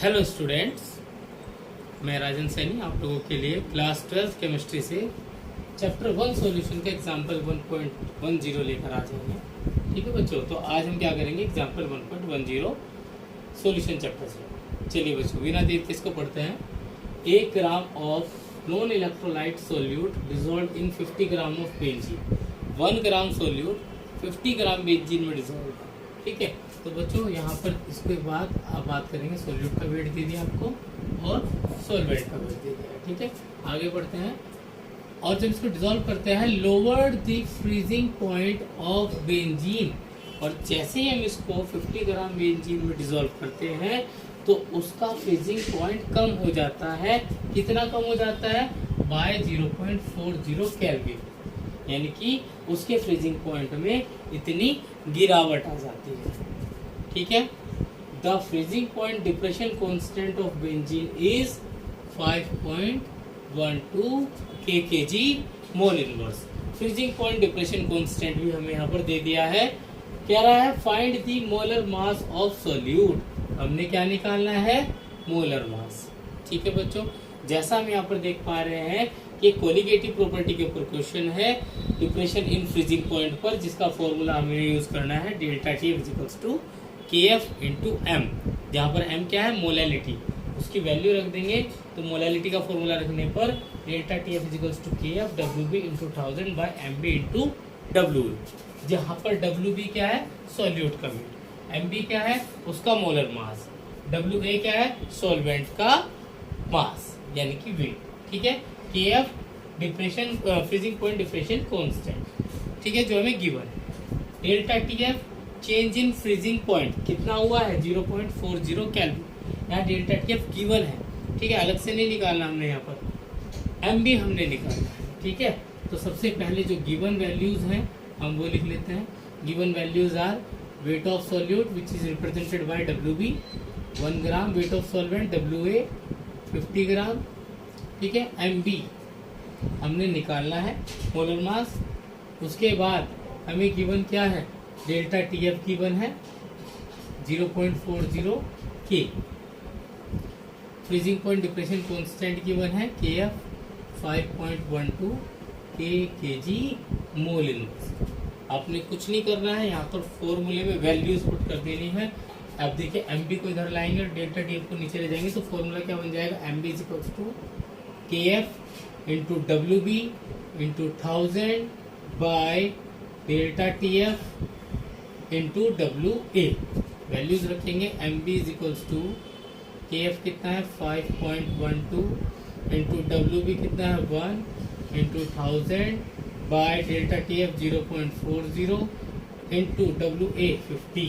Hello students, मैं राजन सैनी आप लोगों के लिए क्लास 12 केमिस्ट्री से चैप्टर 1 सॉल्यूशन का एग्जाम्पल 1.10 लेकर आ जाएंगे। ठीक है बच्चों, तो आज हम क्या करेंगे एग्जाम्पल 1.10 सॉल्यूशन चैप्टर से। चलिए बच्चों, बिना देर के इसको पढ़ते हैं। 1 gram of non electrolyte solute dissolve in 50 gram of benzene. 1 gram solute 50 gram benzene में डिजोल्व है। ठीक है, तो बच्चों यहाँ पर इसके बाद आप बात करेंगे सोल्यूट का वेट दे दिया आपको और सॉल्वेंट का वेट दे दिया। ठीक है, आगे बढ़ते हैं। और जब इसको डिजोल्व करते हैं, lower the freezing point of benzene, और जैसे ही हम इसको 50 ग्राम बेंजीन में डिजोल्व करते हैं तो उसका फ्रीजिंग पॉइंट कम हो जाता है। कितना कम हो जाता है? बाय 0.40 केल्विन, यानी कि उसके फ्रीजिंग पॉइंट में इतनी गिरावट आ जाती है। ठीक है, the freezing point depression constant of benzene is 5.12 kg mole inverse. Freezing point depression constant भी हमें यहाँ पर दे दिया है। कह रहा है find the molar mass of solute. हमने क्या निकालना है? Molar mass. ठीक है बच्चों, जैसा हम यहाँ पर देख पा रहे हैं कि कोलिगेटिव प्रॉपर्टी के ऊपर क्वेश्चन है डिप्रेशन इन फ्रीजिंग पॉइंट पर, जिसका फॉर्मूला हमें यूज करना है delta T equals to KF into M, जहाँ पर एम क्या है? मोलैलिटी। उसकी वैल्यू रख देंगे तो मोलैलिटी का फॉर्मूला रखने पर delta T F equals to KF WB into 1000 by MB into WA, जहाँ पर WB क्या है? सॉल्यूट का वेट, MB क्या है? उसका मोलर मास, WA क्या है? सॉल्वेंट का मास यानी कि वेट। ठीक है, KF depression freezing point depression constant, ठीक है, जो हमें गिवन है। Delta TF change in freezing point कितना हुआ है? 0.40 केल्विन। यहाँ डेल्टा TF गिवन है, ठीक है, अलग से नहीं निकालना हमने, यहाँ पर MB हमने निकालना है। ठीक है, तो सबसे पहले जो गिवन वैल्यूज हैं हम वो लिख लेते हैं। Given values are weight of solute which is represented by WB 1 gram, weight of solvent WA 50 gram. ठीक है, MB हमने निकालना है, मोलर मास। उसके बाद हमें गिवन क्या है? डेल्टा TF गिवन है 0.40 K। Freezing point depression constant given है KF 5.12 kg मोल इनवर्स। आपने कुछ नहीं करना है, यहाँ पर फॉर्मूले में वैल्यूज पुट कर देनी है। अब देखिए MB को इधर लाएंगे और डेल्टा TF को नीचे ले जाएंगे तो फॉर्मूला क्या बन जाएगा? MB equals to KF into WB into 1000 by delta TF into WA। Values रखेंगे। MB is equals to KF कितना है? 5.12 इंटू WB कितना है? 1 into 1000 by delta TF 0.40 into WA 50।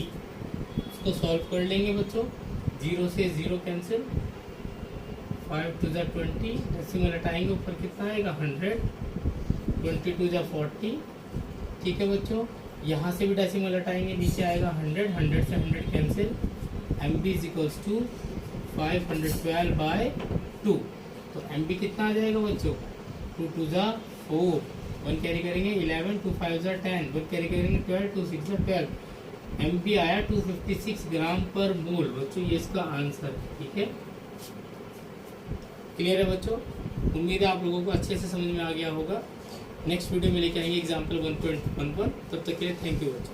इसको सॉल्व कर लेंगे बच्चों। 0 से 0 कैंसिल, 5 टू 20, डेसिमल हटाएंगे, ऊपर कितना आएगा? 100, 20 टू 40। ठीक है बच्चों, यहाँ से भी डेसिमल हटाएंगे, नीचे आएगा 100, 100 से 100 cancel. MB is equals to 512 by 2। तो MB कितना आ जाएगा बच्चों? 2 टू 4, 1 कैरी करेंगे 11, 2 5 10, 1 कैरी करेंगे 12, 2 6 12। MB आया 256 ग्राम पर मोल। बच्चों ये इसका आंसर है। ठीक है, क्लियर है बच्चों? उम्मीद है आप लोगों को अच्छे से समझ में आ गया होगा। नेक्स्ट वीडियो में लेके आएंगे एग्जाम्पल 1.11। तब तक के लिए थैंक यू बच्चों।